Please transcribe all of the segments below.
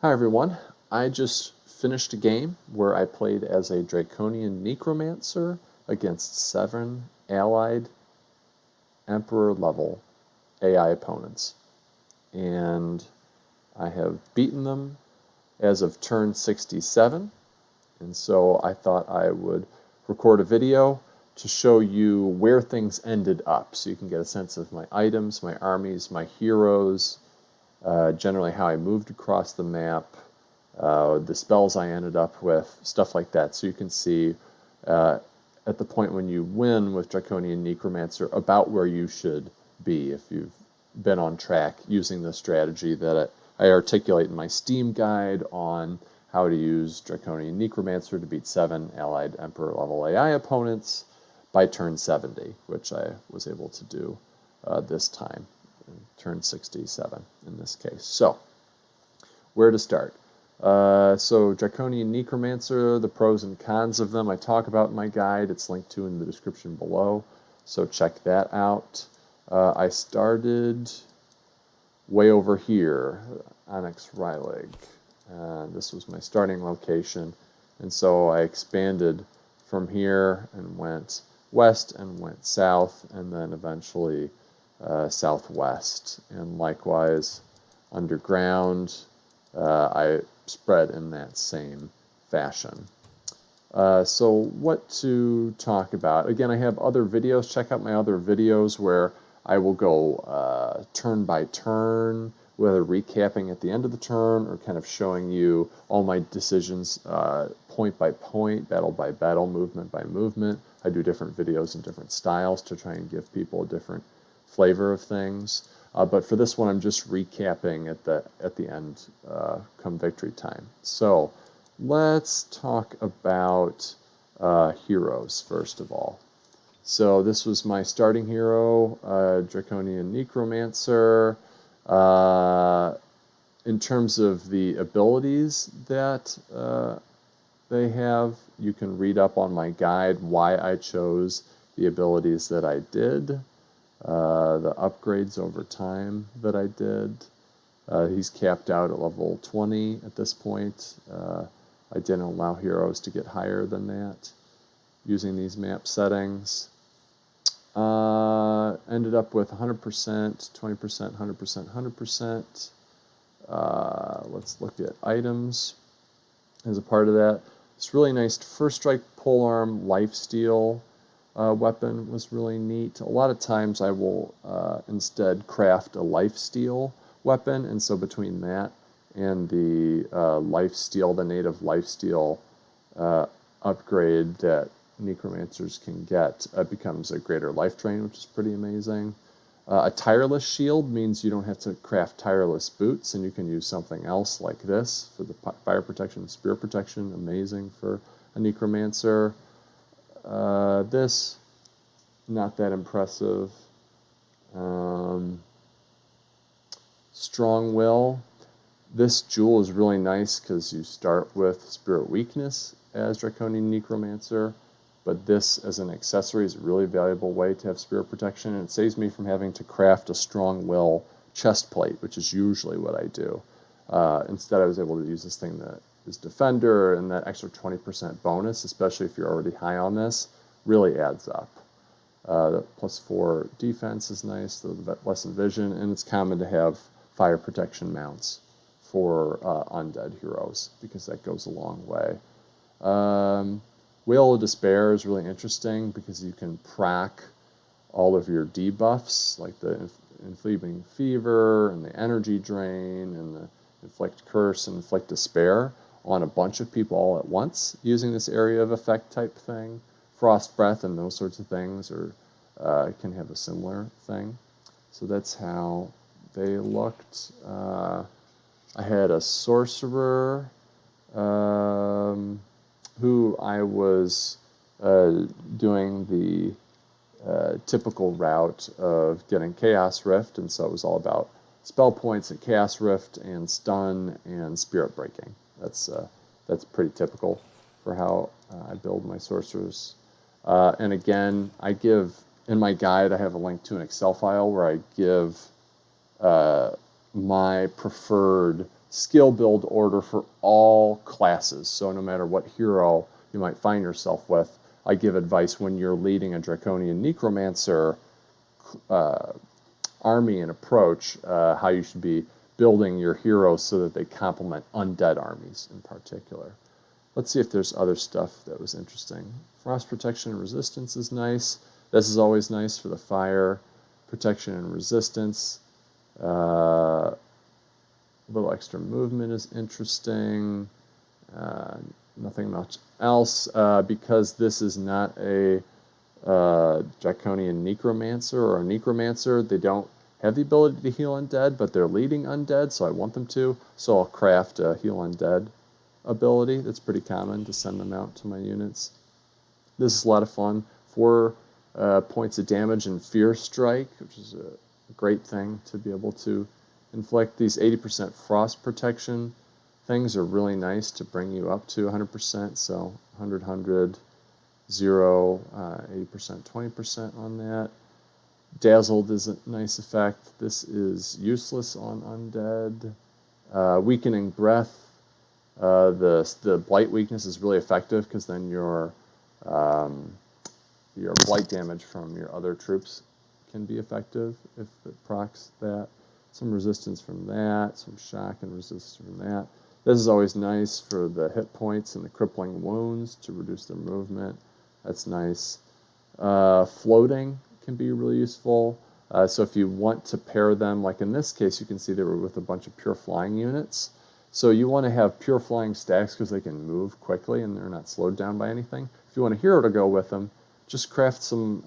Hi everyone, I just finished a game where I played as a Draconian Necromancer against 7 allied Emperor level AI opponents. And I have beaten them as of turn 67, and so I thought I would record a video to show you where things ended up so you can get a sense of my items, my armies, my heroes, generally how I moved across the map, the spells I ended up with, stuff like that. So you can see at the point when you win with Draconian Necromancer about where you should be if you've been on track using the strategy that I articulate in my Steam guide on how to use Draconian Necromancer to beat 7 allied Emperor level AI opponents by turn 70, which I was able to do this time. Turn 67 in this case. So, where to start? So Draconian Necromancer, the pros and cons of them I talk about in my guide. It's linked to in the description below, so check that out. I started way over here, Onyx Rylig. This was my starting location, and so I expanded from here and went west and went south, and then eventually southwest, and likewise underground I spread in that same fashion. So what to talk about? Again, I have other videos. Check out my other videos where I will go turn by turn, whether recapping at the end of the turn or kind of showing you all my decisions point by point, battle by battle, movement by movement. I do different videos in different styles to try and give people a different flavor of things. But for this one, I'm just recapping at the end, come victory time. So let's talk about heroes first of all. So this was my starting hero, Draconian Necromancer. In terms of the abilities that they have, you can read up on my guide why I chose the abilities that I did. The upgrades over time that I did. He's capped out at level 20 at this point. I didn't allow heroes to get higher than that using these map settings. Ended up with 100%, 20%, 100%, 100%. Let's look at items as a part of that. This really nice First Strike Polearm Lifesteal weapon was really neat. A lot of times I will instead craft a lifesteal weapon, and so between that and the lifesteal, the native lifesteal upgrade that necromancers can get, becomes a greater life drain, which is pretty amazing. A tireless shield means you don't have to craft tireless boots, and you can use something else like this for the fire protection, spear protection. Amazing for a necromancer. This, not that impressive. Strong Will. This jewel is really nice because you start with Spirit Weakness as Draconian Necromancer, but this as an accessory is a really valuable way to have Spirit Protection, and it saves me from having to craft a Strong Will chest plate, which is usually what I do. Instead, I was able to use this thing that is Defender, and that extra 20% bonus, especially if you're already high on this, really adds up. The +4 defense is nice, the lessened vision, and it's common to have fire protection mounts for undead heroes because that goes a long way. Wheel of Despair is really interesting because you can proc all of your debuffs, like the Enfeebling Fever and the Energy Drain and the Inflict Curse and Inflict Despair on a bunch of people all at once using this area of effect type thing. Frost Breath and those sorts of things can have a similar thing. So that's how they looked. I had a sorcerer who I was doing the typical route of getting Chaos Rift, and so it was all about spell points and Chaos Rift and stun and spirit breaking. That's pretty typical for how I build my sorcerers. And again, I give in my guide, I have a link to an Excel file where I give my preferred skill build order for all classes. So no matter what hero you might find yourself with, I give advice when you're leading a Draconian Necromancer army and approach, how you should be building your heroes so that they complement undead armies in particular. Let's see if there's other stuff that was interesting. Frost protection and resistance is nice. This is always nice for the fire. Protection and resistance. A little extra movement is interesting. Nothing much else. Because this is not a Draconian Necromancer or a Necromancer, they don't have the ability to heal undead, but they're leading undead, so I want them to. So I'll craft a heal undead ability. That's pretty common to send them out to my units. This is a lot of fun. 4 points of damage and Fear Strike, which is a great thing to be able to inflict. These 80% frost protection things are really nice to bring you up to 100%. So 100, 100, 0, 80%, 20% on that. Dazzled is a nice effect. This is useless on undead. Weakening Breath. The blight weakness is really effective because then your blight damage from your other troops can be effective if it procs that. Some resistance from that, some shock and resistance from that. This is always nice for the hit points and the crippling wounds to reduce their movement. That's nice. Floating can be really useful. So if you want to pair them, like in this case, you can see they were with a bunch of pure flying units. So you want to have pure flying stacks because they can move quickly and they're not slowed down by anything. If you want a hero to go with them, just craft some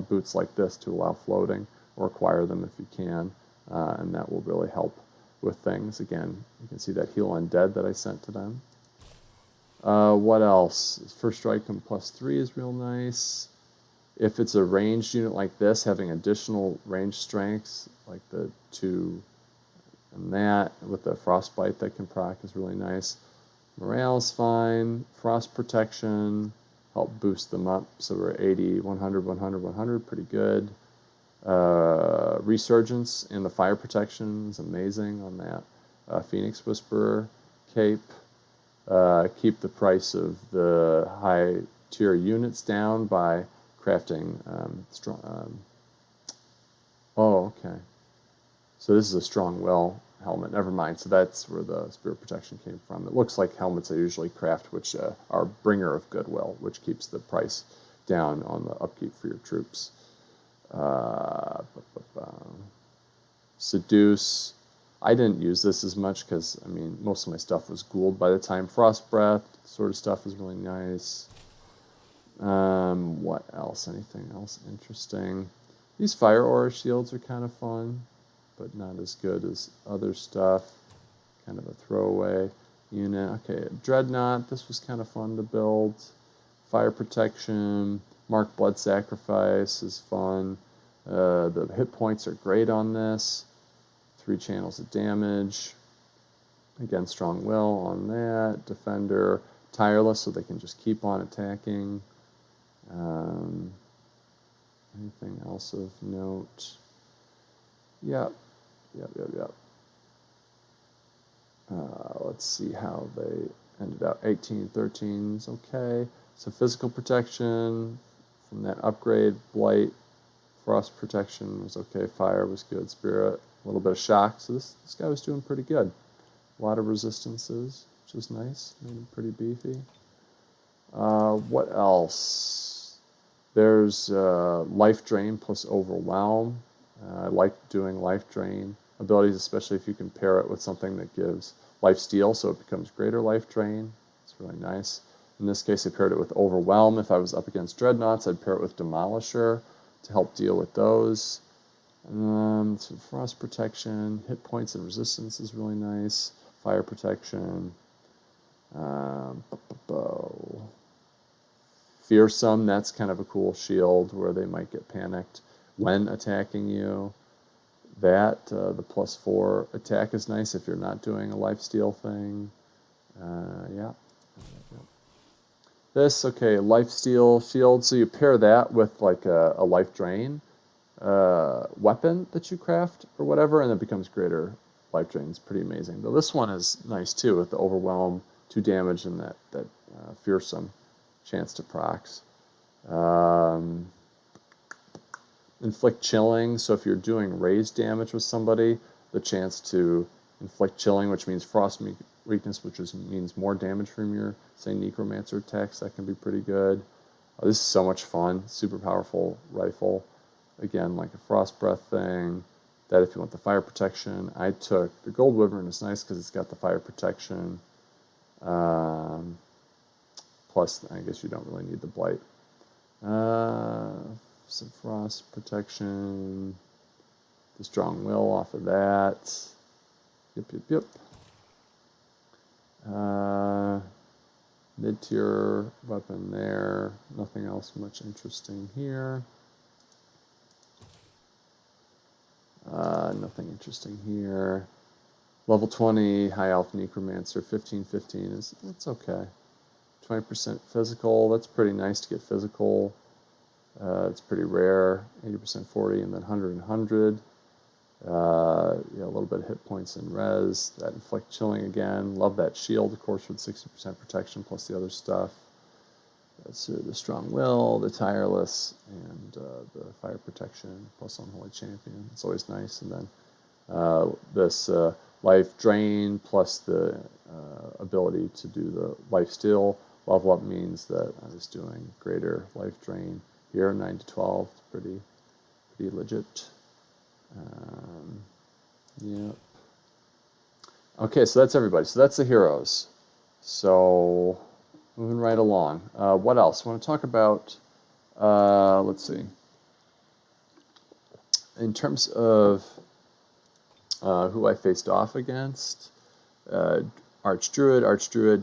boots like this to allow floating, or acquire them if you can, and that will really help with things. Again, you can see that heal undead that I sent to them. What else? First Strike and +3 is real nice. If it's a ranged unit like this, having additional range strengths, like the 2 and that, with the Frostbite that can proc is really nice. Morale is fine. Frost protection, help boost them up. So we're 80, 100, 100, 100, pretty good. Resurgence and the fire protection is amazing on that. Phoenix Whisperer cape. Keep the price of the high tier units down by crafting strong. Oh, okay. So this is a Strong Will helmet. Never mind. So that's where the Spirit Protection came from. It looks like helmets I usually craft, which are Bringer of Goodwill, which keeps the price down on the upkeep for your troops. Seduce. I didn't use this as much because, I mean, most of my stuff was Ghouled by the time. Frost Breath sort of stuff is really nice. What else? Anything else interesting? These Fire Aura shields are kind of fun, but not as good as other stuff. Kind of a throwaway unit. Okay, Dreadnought. This was kind of fun to build. Fire Protection. Mark Blood Sacrifice is fun. The hit points are great on this. 3 channels of damage. Again, Strong Will on that. Defender. Tireless, so they can just keep on attacking. Anything else of note? Yep. Let's see how they ended up. 18, 13s, okay. So physical protection from that upgrade. Blight. Frost protection was okay. Fire was good. Spirit. A little bit of shock. So this guy was doing pretty good. A lot of resistances, which was nice. Made him pretty beefy. What else? There's Life Drain plus Overwhelm. I like doing Life Drain abilities, especially if you can pair it with something that gives Life Steal, so it becomes greater Life Drain. It's really nice. In this case, I paired it with Overwhelm. If I was up against Dreadnoughts, I'd pair it with Demolisher to help deal with those. So Frost Protection, hit points and resistance is really nice. Fire Protection. Fearsome, that's kind of a cool shield where they might get panicked when attacking you. That, the +4 attack is nice if you're not doing a lifesteal thing. Yeah. This, okay, lifesteal shield. So you pair that with like a life drain. weapon that you craft or whatever, and it becomes greater life drain. It's pretty amazing. Though this one is nice too with the overwhelm, 2 damage, and that fearsome chance to procs. Inflict chilling. So if you're doing raised damage with somebody, the chance to inflict chilling, which means frost weakness, which means more damage from your, say, necromancer attacks. That can be pretty good. This is so much fun. Super powerful rifle. Again, like a frost breath thing. That if you want the fire protection, I took the gold wyvern. Is nice because it's got the fire protection. Plus, I guess you don't really need the blight. Some frost protection. The strong will off of that. Yep. Mid-tier weapon there. Nothing else much interesting here. Nothing interesting here. Level 20 high elf necromancer 15/15 it's okay. 20% physical. That's pretty nice to get physical. It's pretty rare. 80% 40 and then 100 and 100. A little bit of hit points and res. That inflict chilling again. Love that shield, of course, with 60% protection plus the other stuff. That's the strong will, the tireless, and the fire protection plus unholy champion. It's always nice. And then this life drain plus the ability to do the life steal. Level up means that I was doing greater life drain here, 9 to 12. It's pretty legit. Yep. Okay, so that's everybody. So that's the heroes. So moving right along. What else? I want to talk about, let's see. In terms of who I faced off against, Archdruid,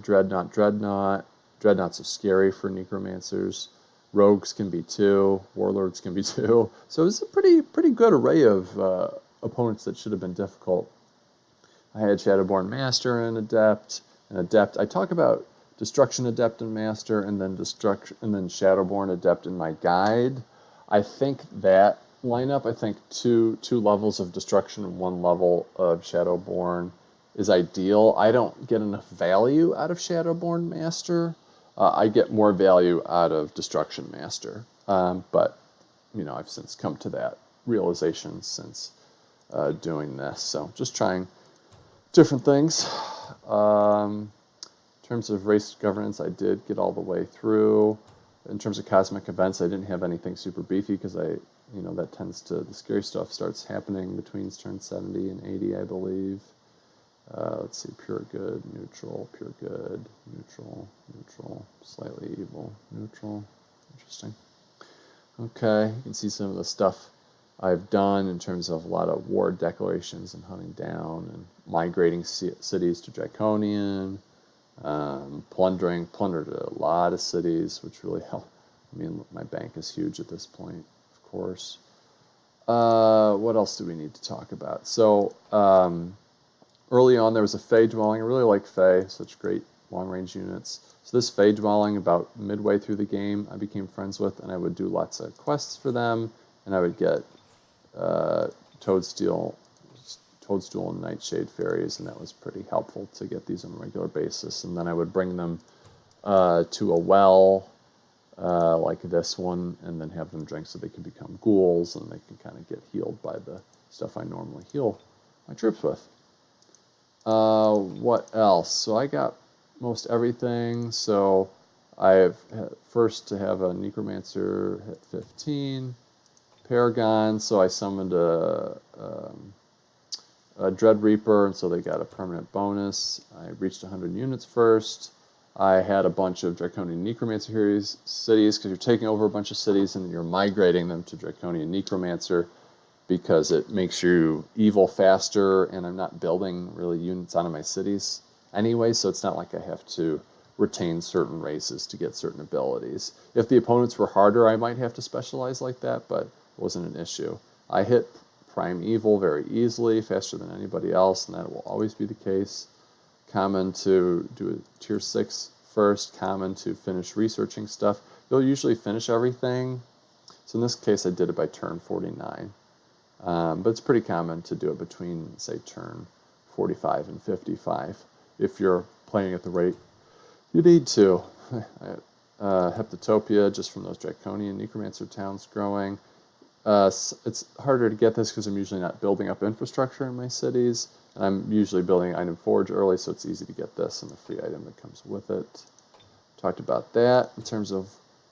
Dreadnought. Dreadnoughts are scary for necromancers. Rogues can be 2. Warlords can be 2. So it's a pretty good array of opponents that should have been difficult. I had Shadowborn Master and Adept. I talk about Destruction Adept and Master, and then Shadowborn Adept in my guide. I think that lineup, 2 levels of Destruction and 1 level of Shadowborn is ideal. I don't get enough value out of Shadowborn Master. I get more value out of Destruction Master. But, I've since come to that realization since doing this. So just trying different things. In terms of race governance, I did get all the way through. In terms of cosmic events, I didn't have anything super beefy because that tends to, the scary stuff starts happening between turn 70 and 80, I believe. Let's see, pure good, neutral, pure good, neutral, slightly evil, neutral. Interesting. Okay, you can see some of the stuff I've done in terms of a lot of war declarations and hunting down and migrating cities to Draconian, plundered a lot of cities, which really helped. My bank is huge at this point, of course. What else do we need to talk about? So, early on, there was a Fey Dwelling. I really like Fey, such great long-range units. So this Fey Dwelling, about midway through the game, I became friends with, and I would do lots of quests for them, and I would get Toadstool and Nightshade fairies, and that was pretty helpful to get these on a regular basis. And then I would bring them to a well, like this one, and then have them drink so they can become ghouls, and they can kind of get healed by the stuff I normally heal my troops with. What else? So I got most everything. So I have first to have a Necromancer hit 15. Paragon, so I summoned a Dread Reaper, and so they got a permanent bonus. I reached 100 units first. I had a bunch of Draconian Necromancer cities, because you're taking over a bunch of cities and you're migrating them to Draconian Necromancer, because it makes you evil faster, and I'm not building really units out of my cities anyway, so it's not like I have to retain certain races to get certain abilities. If the opponents were harder, I might have to specialize like that, but it wasn't an issue. I hit Prime Evil very easily, faster than anybody else, and that will always be the case. Common to do a tier 6 first, common to finish researching stuff. You'll usually finish everything. So in this case, I did it by turn 49. But it's pretty common to do it between, say, turn 45 and 55 if you're playing at the rate you need to. Heptatopia, just from those Draconian Necromancer towns growing. It's harder to get this because I'm usually not building up infrastructure in my cities. And I'm usually building item forge early, so it's easy to get this and the free item that comes with it. Talked about that in terms of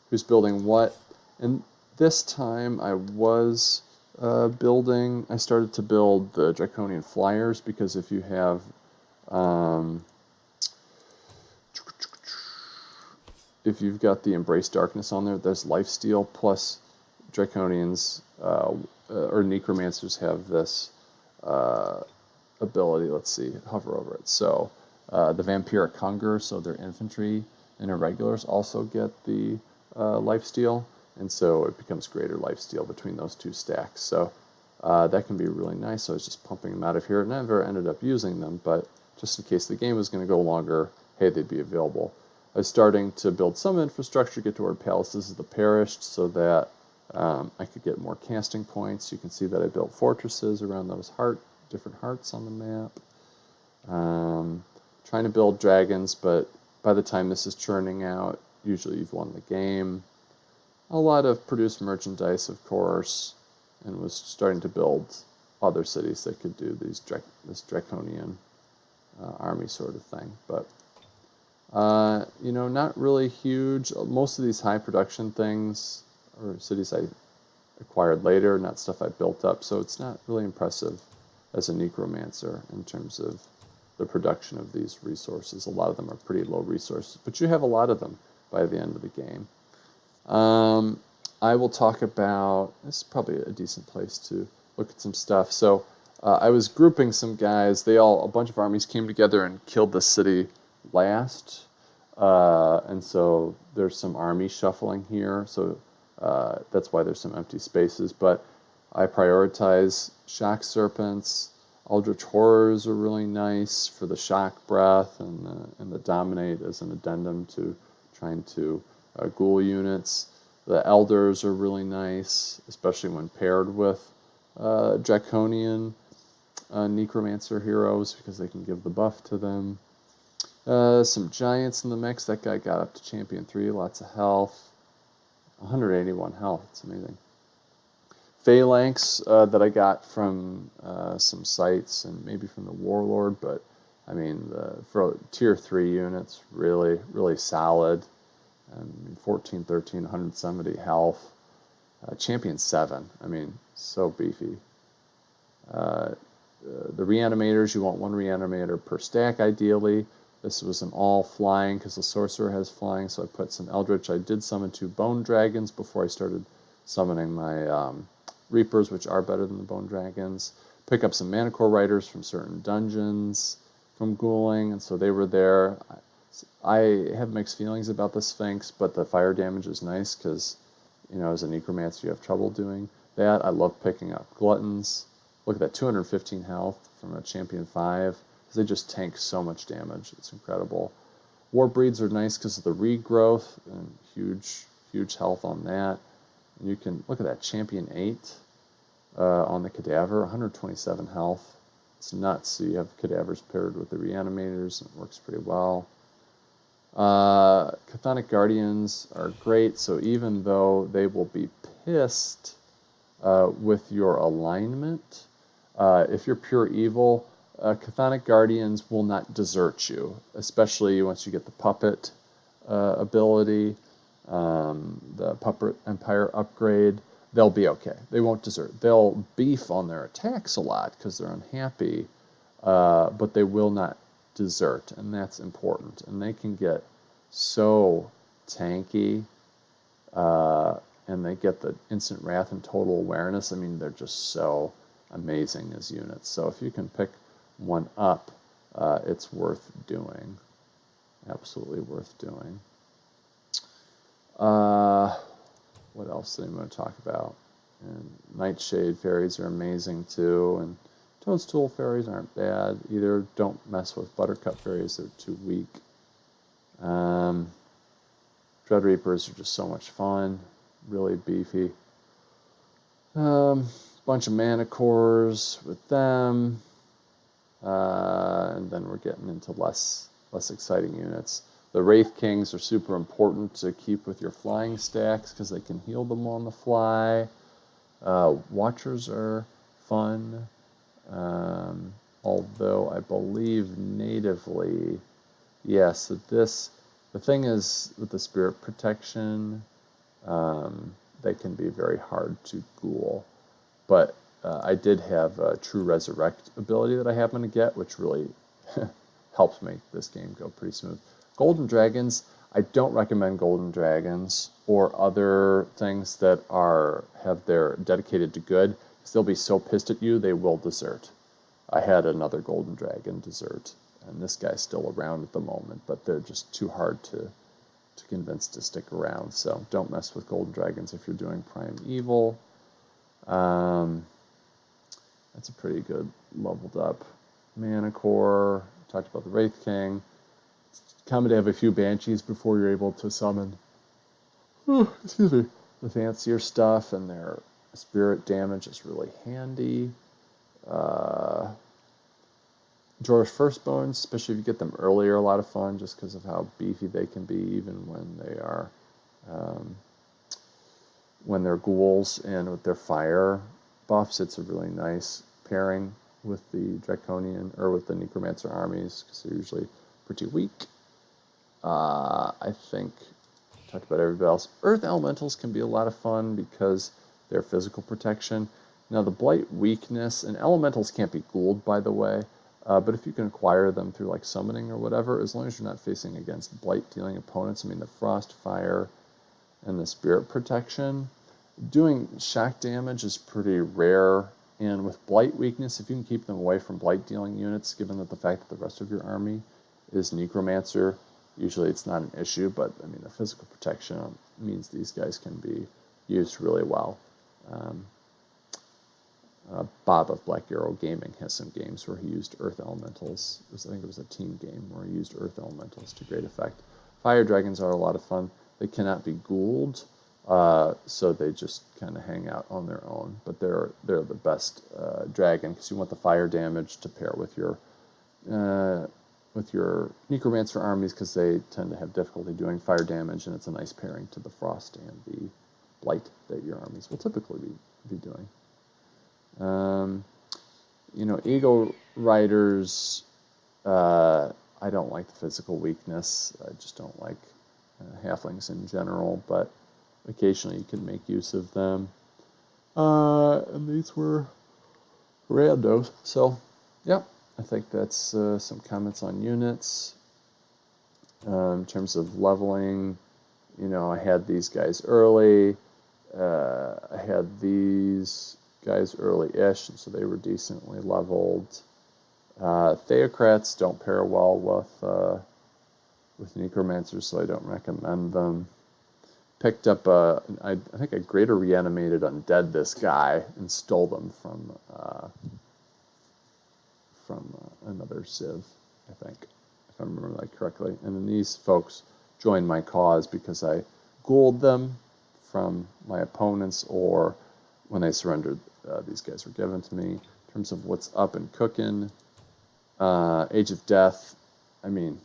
who's building what. And this time I was I started to build the Draconian Flyers, because if you have if you've got the Embrace Darkness on there, there's Lifesteal, plus Draconians or Necromancers have this ability. Let's see, hover over it. So the Vampiric Hunger, so their infantry and irregulars also get the Lifesteal, and so it becomes greater Lifesteal between those two stacks. So that can be really nice. So I was just pumping them out of here. Never ended up using them, but just in case the game was going to go longer, hey, they'd be available. I was starting to build some infrastructure, get toward Palaces of the Perished, so that I could get more casting points. You can see that I built fortresses around those different hearts on the map. Trying to build dragons, but by the time this is churning out, usually you've won the game. A lot of produced merchandise, of course, and was starting to build other cities that could do this Draconian army sort of thing. But not really huge. Most of these high production things are cities I acquired later, not stuff I built up, so it's not really impressive as a necromancer in terms of the production of these resources. A lot of them are pretty low resources, but you have a lot of them by the end of the game. I will talk about, this is probably a decent place to look at some stuff. So I was grouping some guys. A bunch of armies came together and killed the city last. And so there's some army shuffling here. So that's why there's some empty spaces. But I prioritize Shock Serpents. Eldritch Horrors are really nice for the Shock Breath and the Dominate as an addendum to trying to ghoul units. The Elders are really nice, especially when paired with Draconian Necromancer heroes, because they can give the buff to them. Some Giants in the mix. That guy got up to Champion 3, lots of health. 181 health, it's amazing. Phalanx that I got from some sites and maybe from the Warlord, but I mean, for Tier 3 units, really, really solid. 14, 13, 170 health. Champion 7, I mean, so beefy. The Reanimators, you want one Reanimator per stack, ideally. This was an all flying, because the Sorcerer has flying, so I put some Eldritch. I did summon 2 Bone Dragons before I started summoning my Reapers, which are better than the Bone Dragons. Pick up some Manicore Riders from certain dungeons, from ghouling, and so they were there. I have mixed feelings about the Sphinx, but the fire damage is nice because, as a necromancer, you have trouble doing that. I love picking up Gluttons. Look at that, 215 health from a Champion 5. They just tank so much damage. It's incredible. Warbreeds are nice because of the regrowth and huge health on that. And you can look at that, Champion 8 on the Cadaver, 127 health. It's nuts. So you have Cadavers paired with the Reanimators, and it works pretty well. Chthonic Guardians are great, so even though they will be pissed with your alignment, if you're pure evil, Chthonic Guardians will not desert you, especially once you get the Puppet ability, the Puppet Empire upgrade. They'll be okay. They won't desert. They'll beef on their attacks a lot because they're unhappy, but they will not desert, and that's important. And they can get so tanky, and they get the instant wrath and total awareness. I mean, they're just so amazing as units. So if you can pick one up, it's worth doing. Absolutely worth doing. What else did I want to talk about? And Nightshade Fairies are amazing too, and Toadstool Fairies aren't bad either. Don't mess with Buttercup Fairies, they're too weak. Dread Reapers are just so much fun, really beefy. Bunch of mana cores with them. And then we're getting into less exciting units. The Wraith Kings are super important to keep with your flying stacks because they can heal them on the fly. Watchers are fun, although I believe natively, yes. The thing is with the Spirit Protection, they can be very hard to ghoul, but I did have a True Resurrect ability that I happen to get, which really helps make this game go pretty smooth. Golden Dragons, I don't recommend Golden Dragons or other things that they're dedicated to good, because they'll be so pissed at you they will desert. I had another Golden Dragon desert, and this guy's still around at the moment, but they're just too hard to convince to stick around. So don't mess with Golden Dragons if you're doing Prime Evil. That's a pretty good leveled up mana core. Talked about the Wraith King. It's common to have a few Banshees before you're able to summon the fancier stuff, and their spirit damage is really handy. Dwarf Firstborns, especially if you get them early, are a lot of fun just because of how beefy they can be, even when they are when they're ghouls, and with their fire buffs, it's a really nice pairing with the Draconian or with the Necromancer armies because they're usually pretty weak. I think I talked about everybody else. Earth Elementals can be a lot of fun because they're physical protection. Now the Blight weakness, and Elementals can't be ghouled, by the way, but if you can acquire them through like summoning or whatever, as long as you're not facing against Blight dealing opponents, I mean the Frost, Fire, and the Spirit Protection, doing shock damage is pretty rare. And with Blight weakness, if you can keep them away from Blight dealing units, given that the fact that the rest of your army is Necromancer, usually it's not an issue, but I mean the physical protection means these guys can be used really well. Bob of Black Arrow Gaming has some games where he used Earth Elementals. I think it was a team game where he used Earth Elementals to great effect. Fire Dragons are a lot of fun. They cannot be ghouled, so they just kind of hang out on their own. But they're the best dragon because you want the fire damage to pair with your Necromancer armies because they tend to have difficulty doing fire damage, and it's a nice pairing to the Frost and the Blight that your armies will typically be doing. Eagle Riders, I don't like the physical weakness. I just don't like halflings in general, but occasionally you can make use of them. And these were randos. So, yeah, I think that's some comments on units. In terms of leveling, I had these guys early. I had these guys early-ish, and so they were decently leveled. Theocrats don't pair well with Necromancers, so I don't recommend them. Picked up I think I greater reanimated undead this guy and stole them from another Civ, I think, if I remember that correctly. And then these folks joined my cause because I ghouled them from my opponents, or when they surrendered, these guys were given to me. In terms of what's up and cooking, Age of Death, I mean,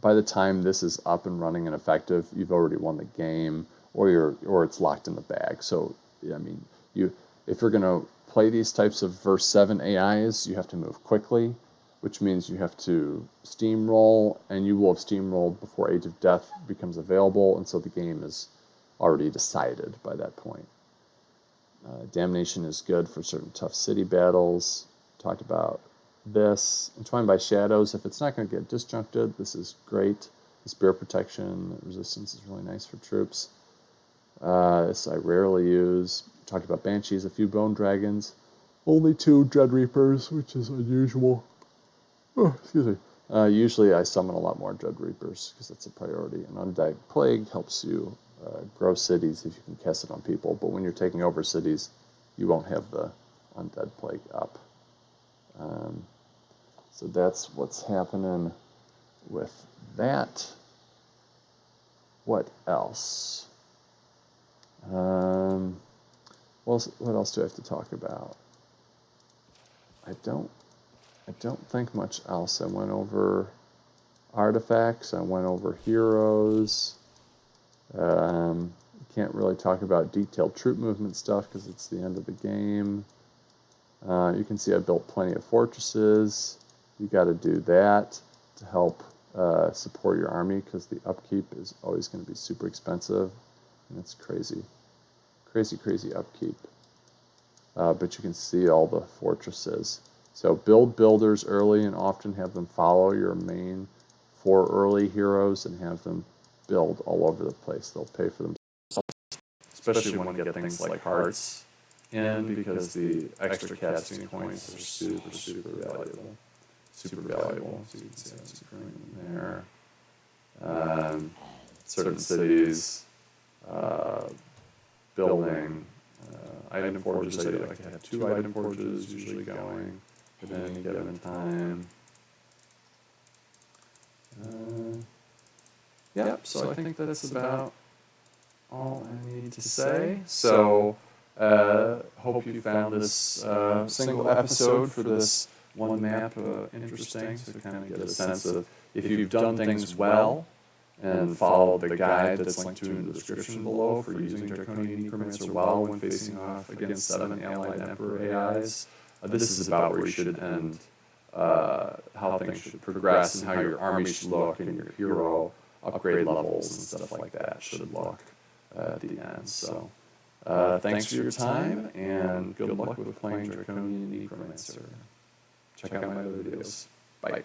by the time this is up and running and effective, you've already won the game, or it's locked in the bag. So, I mean, if you're going to play these types of verse 7 AIs, you have to move quickly, which means you have to steamroll, and you will have steamrolled before Age of Death becomes available, and so the game is already decided by that point. Damnation is good for certain tough city battles. Talked about this. Entwined by Shadows, if it's not going to get disjuncted, this is great. The Spirit Protection resistance is really nice for troops. This I rarely use. Talked about Banshees, a few Bone Dragons. Only 2 Dread Reapers, which is unusual. Oh, excuse me. Usually I summon a lot more Dread Reapers because that's a priority. And Undying Plague helps you grow cities if you can cast it on people, but when you're taking over cities, you won't have the Undead Plague up. So that's what's happening with that. What else? what else do I have to talk about? I don't think much else. I went over artifacts. I went over heroes. Can't really talk about detailed troop movement stuff because it's the end of the game. You can see I built plenty of fortresses. You got to do that to help support your army because the upkeep is always going to be super expensive, and it's crazy upkeep. But you can see all the fortresses. So build builders early and often have them follow your main 4 early heroes and have them build all over the place. They'll pay for themselves, especially when you get things like hearts in, because the extra casting points are super valuable. Super valuable. So you can see that's green there. Certain cities, building item forges. I like to have 2 item forges usually going at any given time. Yep, so I think that's about all I need to say. So, hope you found this single episode for this one map interesting, so kind of get a sense of if you've done things well and followed the guide that's linked to in the description below for using Draconian Necromancer well when facing off against 7 allied Emperor AIs. This is about where you should end, how things should progress and how your army should look and your hero upgrade levels and stuff like that should look at the end. So thanks for your time and good luck with playing Draconian Necromancer. Check out my other videos. Bye.